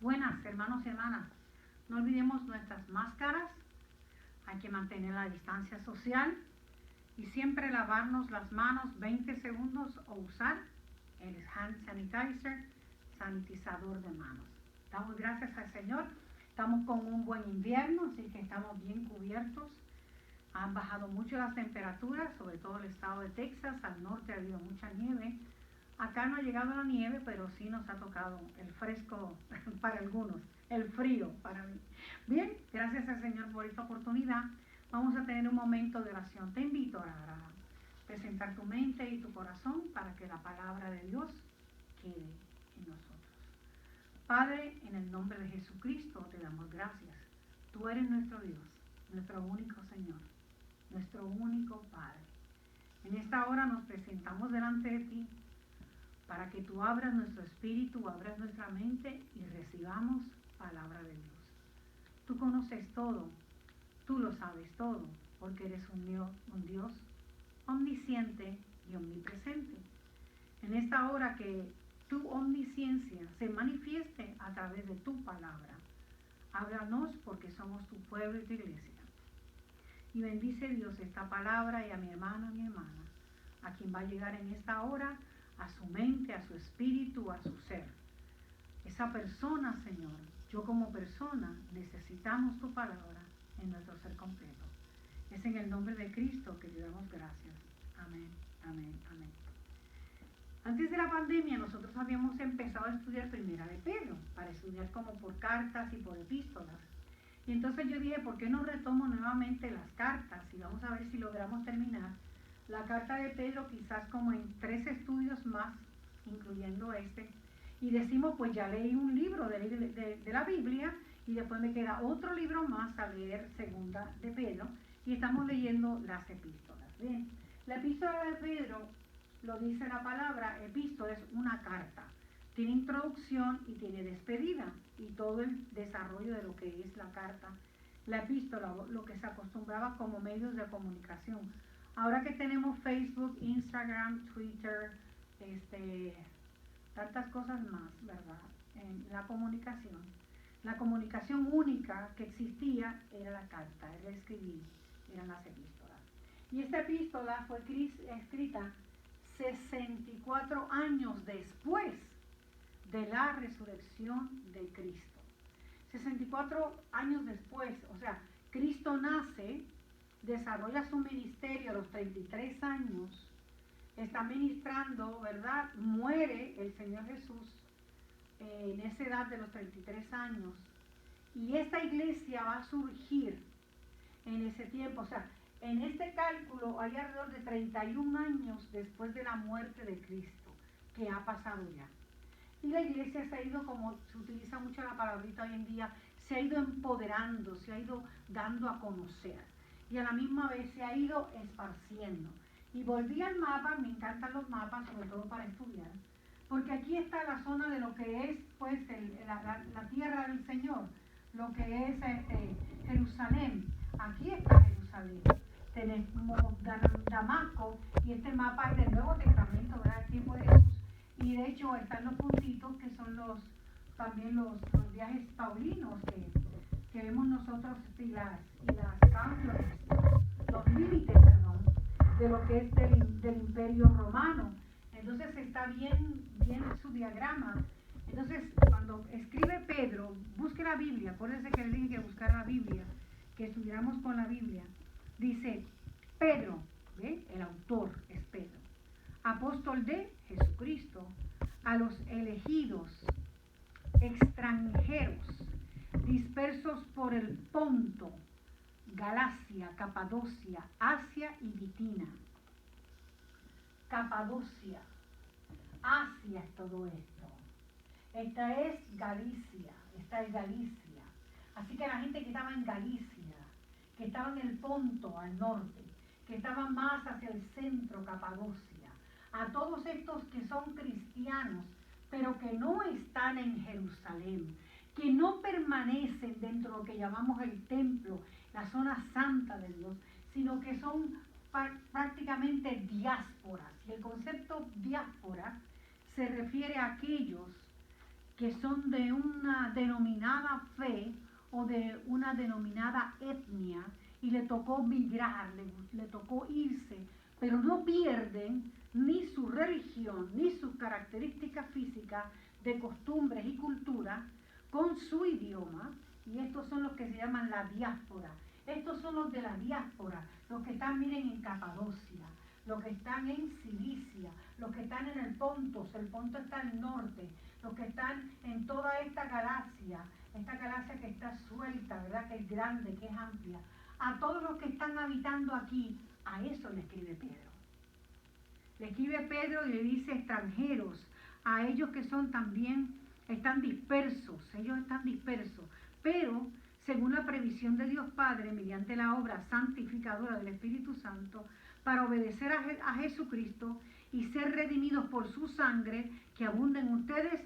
Buenas, hermanos y hermanas. No olvidemos nuestras máscaras. Hay que mantener la distancia social y siempre lavarnos las manos 20 segundos o usar el hand sanitizer, sanitizador de manos. Damos gracias al Señor. Estamos con un buen invierno, así que estamos bien cubiertos. Han bajado mucho las temperaturas, sobre todo el estado de Texas. Al norte ha habido mucha nieve. Acá no ha llegado la nieve, pero sí nos ha tocado el fresco para algunos, el frío para mí. Bien, gracias al Señor por esta oportunidad. Vamos a tener un momento de oración. Te invito a orar, a presentar tu mente y tu corazón para que la palabra de Dios quede en nosotros. Padre, en el nombre de Jesucristo te damos gracias. Tú eres nuestro Dios, nuestro único Señor, nuestro único Padre. En esta hora nos presentamos delante de ti para que tú abras nuestro espíritu, abras nuestra mente y recibamos palabra de Dios. Tú conoces todo, tú lo sabes todo, porque eres un Dios omnisciente y omnipresente. En esta hora que tu omnisciencia se manifieste a través de tu palabra, háblanos porque somos tu pueblo y tu iglesia. Y bendice Dios esta palabra y a mi hermano, a quien va a llegar en esta hora, a su mente, a su espíritu, a su ser. Esa persona, Señor, yo como persona, necesitamos tu palabra en nuestro ser completo. Es en el nombre de Cristo que te damos gracias. Amén, amén, amén. Antes de la pandemia nosotros habíamos empezado a estudiar Primera de Pedro, para estudiar como por cartas y por epístolas. Y entonces yo dije, ¿por qué no retomo nuevamente las cartas? Y vamos a ver si logramos terminar la carta de Pedro quizás como en 3 estudios más, incluyendo este. Y decimos, pues ya leí un libro de la Biblia y después me queda otro libro más a leer, Segunda de Pedro, y estamos leyendo las epístolas. Bien, la epístola de Pedro, lo dice la palabra, epístola es una carta. Tiene introducción y tiene despedida y todo el desarrollo de lo que es la carta. La epístola, lo que se acostumbraba como medios de comunicación. Ahora que tenemos Facebook, Instagram, Twitter, tantas cosas más, ¿verdad? En la comunicación única que existía era la carta, era escribir, eran las epístolas. Y esta epístola fue escrita 64 años después de la resurrección de Cristo. 64 años después, o sea, Cristo nace, desarrolla su ministerio a los 33 años, está ministrando, ¿verdad? Muere el Señor Jesús en esa edad de los 33 años. Y esta iglesia va a surgir en ese tiempo, o sea, en este cálculo hay alrededor de 31 años después de la muerte de Cristo, que ha pasado ya. Y la iglesia se ha ido, como se utiliza mucho la palabrita hoy en día, se ha ido empoderando, se ha ido dando a conocer. Y a la misma vez se ha ido esparciendo. Y volví al mapa, me encantan los mapas, sobre todo para estudiar, porque aquí está la zona de lo que es pues la tierra del Señor, lo que es Jerusalén. Aquí está Jerusalén. Tenemos Damasco, y este mapa es del Nuevo Testamento, ¿verdad? El tiempo de Jesús. Y de hecho están los puntitos que son también los viajes paulinos que vemos nosotros y las cápsulas, los límites, perdón, de lo que es del Imperio Romano. Entonces está bien su diagrama. Entonces cuando escribe Pedro, busque la Biblia, acuérdense que le dije que buscar la Biblia, que estudiáramos con la Biblia. Dice Pedro, ¿ve? El autor es Pedro, apóstol de Jesucristo, a los elegidos, extranjeros, dispersos por el Ponto, Galacia, Capadocia, Asia y Bitina. Capadocia, Asia es todo esto. Esta es Galicia, esta es Galicia. Así que la gente que estaba en Galicia, que estaba en el Ponto al norte, que estaba más hacia el centro, Capadocia, a todos estos que son cristianos, pero que no están en Jerusalén, que no permanecen dentro de lo que llamamos el templo, la zona santa de Dios, sino que son prácticamente diásporas. Y el concepto diáspora se refiere a aquellos que son de una denominada fe o de una denominada etnia y le tocó migrar, le tocó irse, pero no pierden ni su religión, ni sus características físicas de costumbres y cultura con su idioma, y estos son los que se llaman la diáspora. Estos son los de la diáspora, los que están, miren, en Capadocia, los que están en Cilicia, los que están en el Ponto está al norte, los que están en toda esta galaxia que está suelta, ¿verdad? Que es grande, que es amplia. A todos los que están habitando aquí, a eso le escribe Pedro. Le escribe Pedro y le dice extranjeros, a ellos que son también, están dispersos, ellos están dispersos, pero según la previsión de Dios Padre, mediante la obra santificadora del Espíritu Santo, para obedecer a Jesucristo y ser redimidos por su sangre, que abunda en ustedes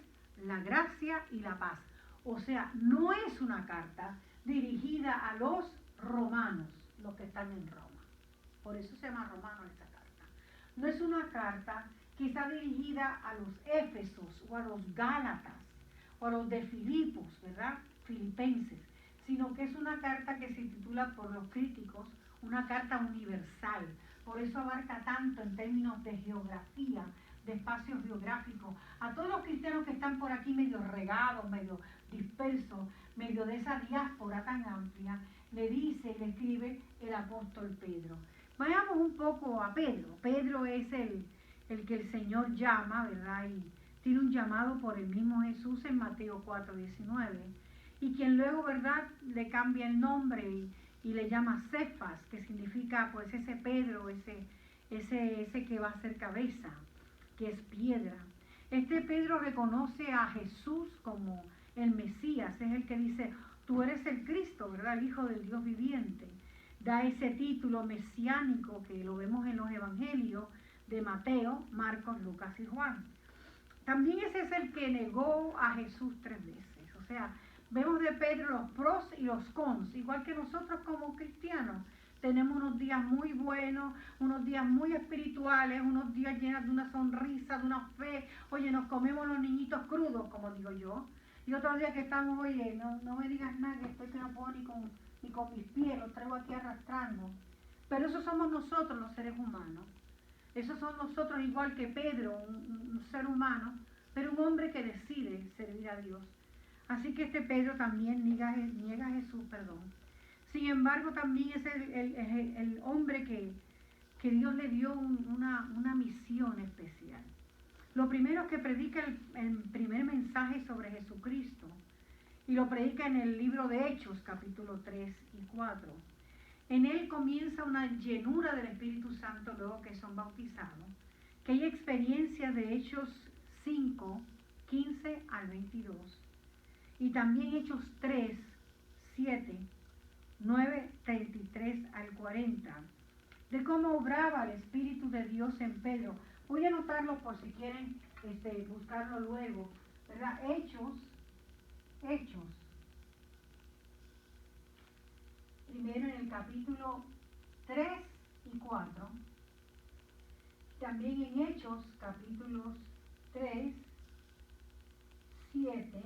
la gracia y la paz. O sea, no es una carta dirigida a los romanos, los que están en Roma. Por eso se llama romano esta carta. No es una carta que está dirigida a los éfesos o a los gálatas o a los de Filipos, ¿verdad? Filipenses, sino que es una carta que se titula por los críticos una carta universal. Por eso abarca tanto en términos de geografía, de espacios geográficos, a todos los cristianos que están por aquí medio regados, medio dispersos, medio de esa diáspora tan amplia, le dice, le escribe el apóstol Pedro. Vayamos un poco a Pedro. Pedro es el que el Señor llama, ¿verdad? Y tiene un llamado por el mismo Jesús en Mateo 4:19. Y quien luego, ¿verdad?, le cambia el nombre y le llama Cefas, que significa pues ese Pedro, ese que va a ser cabeza, que es piedra. Este Pedro reconoce a Jesús como el Mesías, es el que dice, tú eres el Cristo, ¿verdad?, el Hijo del Dios viviente. Da ese título mesiánico que lo vemos en los evangelios de Mateo, Marcos, Lucas y Juan. También ese es el que negó a Jesús 3 veces. O sea, vemos de Pedro los pros y los cons, igual que nosotros como cristianos. Tenemos unos días muy buenos, unos días muy espirituales, unos días llenos de una sonrisa, de una fe. Oye, nos comemos los niñitos crudos, como digo yo. Y otros días que estamos, oye, no me digas nada, que estoy que no puedo ni con mis pies, los traigo aquí arrastrando. Pero esos somos nosotros, los seres humanos. Esos son nosotros, igual que Pedro, un ser humano, pero un hombre que decide servir a Dios. Así que este Pedro también niega a Jesús, perdón. Sin embargo, también es el hombre que Dios le dio una misión especial. Lo primero es que predica el primer mensaje sobre Jesucristo, y lo predica en el libro de Hechos, capítulo 3 y 4. En él comienza una llenura del Espíritu Santo luego que son bautizados, que hay experiencias de Hechos 5, 15 al 22, y también Hechos 3, 7, 9, 33 al 40, de cómo obraba el Espíritu de Dios en Pedro. Voy a anotarlo por si quieren buscarlo luego, ¿verdad? Hechos, primero en el capítulo 3 y 4, también en Hechos, capítulos 3, 7,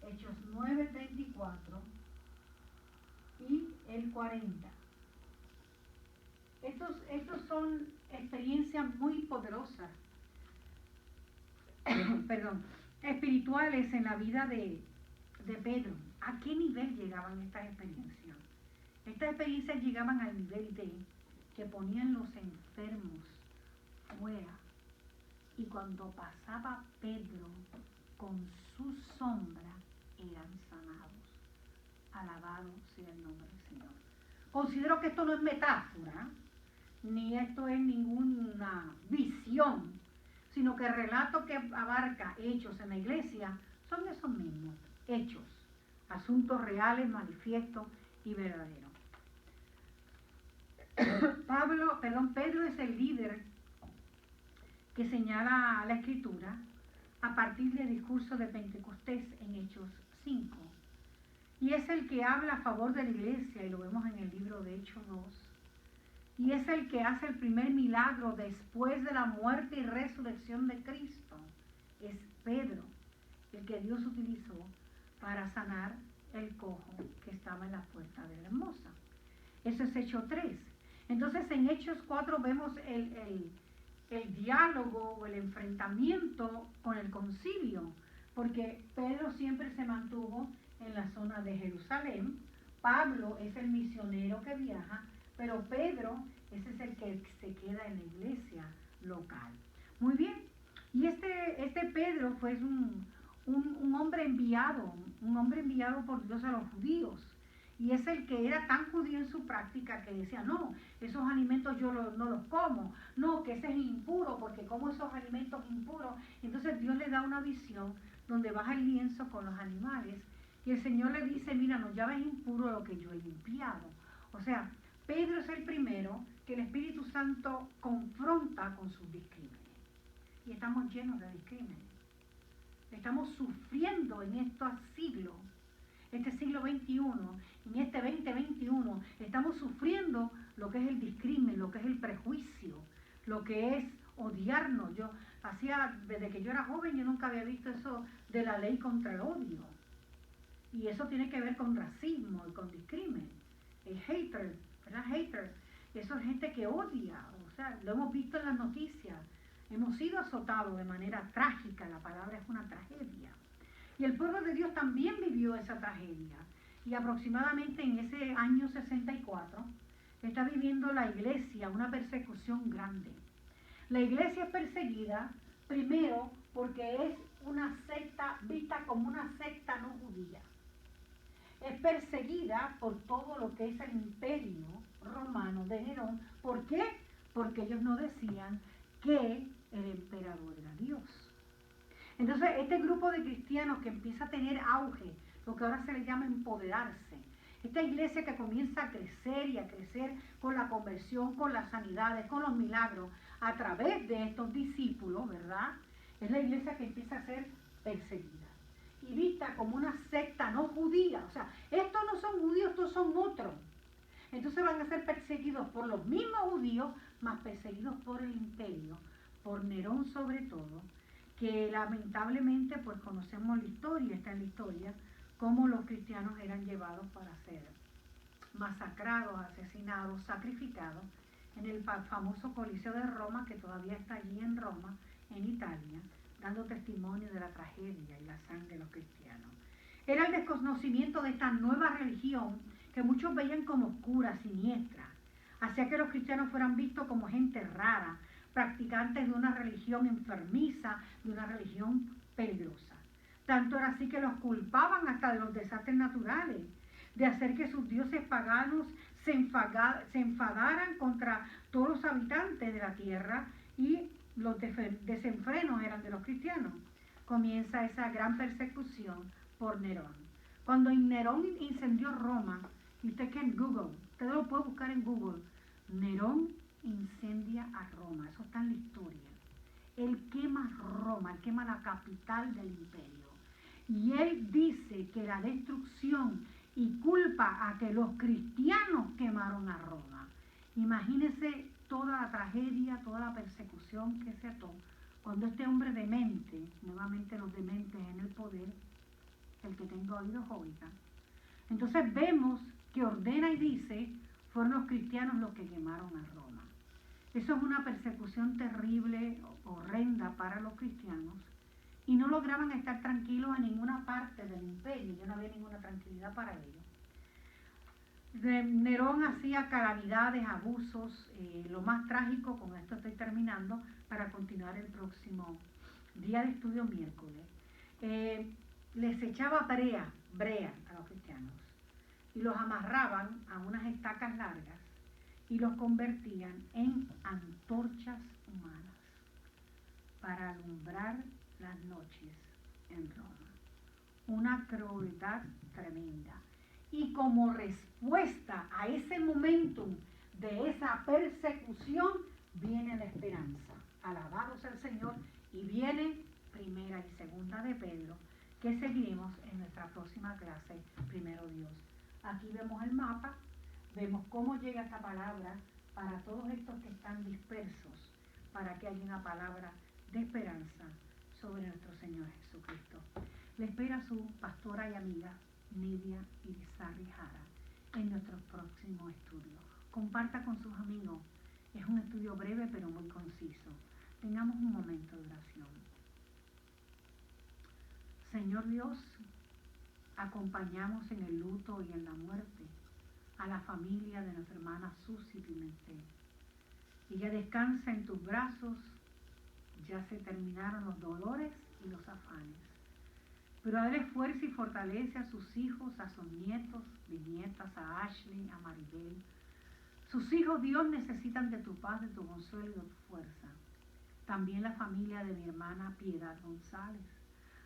Hechos 9, 34 y el 40. Estos son experiencias muy poderosas, perdón, espirituales en la vida de Pedro. ¿A qué nivel llegaban estas experiencias? Estas experiencias llegaban al nivel de que ponían los enfermos fuera, y cuando pasaba Pedro con su sombra eran sanados. Alabado sea el nombre del Señor. Considero que esto no es metáfora, ni esto es ninguna visión, sino que el relato que abarca hechos en la iglesia son esos mismos, hechos, asuntos reales, manifiestos y verdaderos. Pedro es el líder que señala la Escritura a partir del discurso de Pentecostés en Hechos 5. Y es el que habla a favor de la iglesia, y lo vemos en el libro de Hechos 2. Y es el que hace el primer milagro después de la muerte y resurrección de Cristo. es Pedro el que Dios utilizó para sanar el cojo que estaba en la puerta de la hermosa. Eso es Hechos 3. Entonces en Hechos 4 vemos el diálogo o el enfrentamiento con el concilio, porque Pedro siempre se mantuvo en la zona de Jerusalén. Pablo es el misionero que viaja, pero Pedro ese es el que se queda en la iglesia local. Muy bien, y este Pedro fue un hombre enviado por Dios a los judíos. Y es el que era tan judío en su práctica que decía, no, esos alimentos yo no los como, no, que ese es impuro, porque como esos alimentos impuros. Entonces Dios le da una visión donde baja el lienzo con los animales y el Señor le dice, mira, no llames impuro lo que yo he limpiado. O sea, Pedro es el primero que el Espíritu Santo confronta con sus discrímenes. Y estamos llenos de discrímenes. Estamos sufriendo en estos siglos, este siglo XXI, en este 2021, estamos sufriendo lo que es el discrimen, lo que es el prejuicio, lo que es odiarnos. Desde que yo era joven, yo nunca había visto eso de la ley contra el odio. Y eso tiene que ver con racismo y con discrimen. El hater, ¿verdad? Hater. Eso es gente que odia, o sea, lo hemos visto en las noticias. Hemos sido azotados de manera trágica, la palabra es una tragedia. Y el pueblo de Dios también vivió esa tragedia. Y aproximadamente en ese año 64 está viviendo la iglesia una persecución grande. La iglesia es perseguida primero porque es una secta vista como una secta no judía. Es perseguida por todo lo que es el imperio romano de Nerón. ¿Por qué? Porque ellos no decían que el emperador era Dios. Entonces, este grupo de cristianos que empieza a tener auge, lo que ahora se le llama empoderarse, esta iglesia que comienza a crecer y a crecer con la conversión, con las sanidades, con los milagros, a través de estos discípulos, ¿verdad? Es la iglesia que empieza a ser perseguida y vista como una secta no judía. O sea, estos no son judíos, estos son otros. Entonces van a ser perseguidos por los mismos judíos, más perseguidos por el imperio, por Nerón sobre todo, que lamentablemente pues conocemos la historia, está en la historia, cómo los cristianos eran llevados para ser masacrados, asesinados, sacrificados en el famoso Coliseo de Roma, que todavía está allí en Roma, en Italia, dando testimonio de la tragedia y la sangre de los cristianos. Era el desconocimiento de esta nueva religión que muchos veían como oscura, siniestra, hacía que los cristianos fueran vistos como gente rara, practicantes de una religión enfermiza, de una religión peligrosa. Tanto era así que los culpaban hasta de los desastres naturales, de hacer que sus dioses paganos se enfadaran contra todos los habitantes de la tierra, y los desenfrenos eran de los cristianos. Comienza esa gran persecución por Nerón. Cuando Nerón incendió Roma, y usted que en Google, usted lo puede buscar en Google, Nerón incendia a Roma, eso está en la historia. Él quema Roma, él quema la capital del imperio. Y él dice que la destrucción y culpa a que los cristianos quemaron a Roma. Imagínese toda la tragedia, toda la persecución que se ató cuando este hombre demente, nuevamente los dementes en el poder, el que tenga oídos oiga. Entonces vemos que ordena y dice, fueron los cristianos los que quemaron a Roma. Eso es una persecución terrible, horrenda para los cristianos, y no lograban estar tranquilos en ninguna parte del imperio, ya no había ninguna tranquilidad para ellos. Nerón hacía calamidades, abusos, lo más trágico, con esto estoy terminando, para continuar el próximo día de estudio miércoles. Les echaba brea a los cristianos y los amarraban a unas estacas largas y los convertían en antorchas humanas para alumbrar las noches en Roma. Una crueldad tremenda. Y como respuesta a ese momentum de esa persecución, viene la esperanza. Alabado sea el Señor. Y viene primera y segunda de Pedro, que seguimos en nuestra próxima clase, primero Dios. Aquí vemos el mapa, vemos cómo llega esta palabra para todos estos que están dispersos, para que haya una palabra de esperanza sobre nuestro Señor Jesucristo. Le espera su pastora y amiga Nidia Irizarry Jara en nuestro próximo estudio. Comparta con sus amigos. Es un estudio breve pero muy conciso. Tengamos un momento de oración. Señor Dios, acompañamos en el luto y en la muerte a la familia de nuestra hermana Susi Pimentel. Ella descansa en tus brazos, ya se terminaron los dolores y los afanes. Pero dale fuerza y fortalece a sus hijos, a sus nietos, bisnietas, a Ashley, a Maribel. Sus hijos, Dios, necesitan de tu paz, de tu consuelo y de tu fuerza. También la familia de mi hermana Piedad González.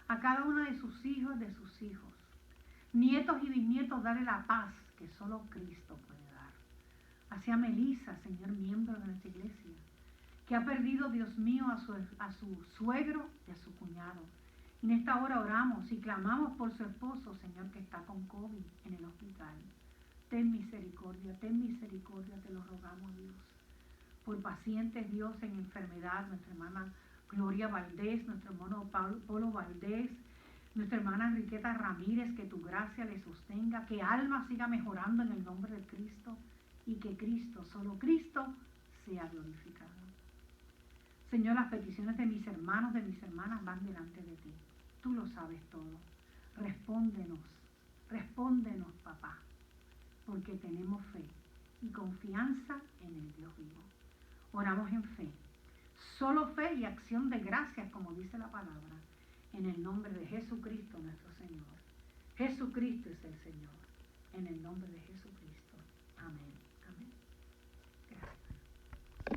A cada uno de sus hijos, nietos y bisnietos, dale la paz que solo Cristo puede dar. Hacia Melissa, Señor, miembro de nuestra iglesia, que ha perdido, Dios mío, a su suegro y a su cuñado. Y en esta hora oramos y clamamos por su esposo, Señor, que está con COVID en el hospital. Ten misericordia, te lo rogamos, Dios. Por pacientes, Dios, en enfermedad, nuestra hermana Gloria Valdés, nuestro hermano Polo Valdés, nuestra hermana Enriqueta Ramírez, que tu gracia le sostenga, que alma siga mejorando en el nombre de Cristo y que Cristo, solo Cristo, sea glorificado. Señor, las peticiones de mis hermanos, de mis hermanas van delante de ti. Tú lo sabes todo. Respóndenos, papá, porque tenemos fe y confianza en el Dios vivo. Oramos en fe, solo fe y acción de gracias, como dice la palabra, en el nombre de Jesucristo nuestro Señor. Jesucristo es el Señor, en el nombre de Jesucristo. Amén.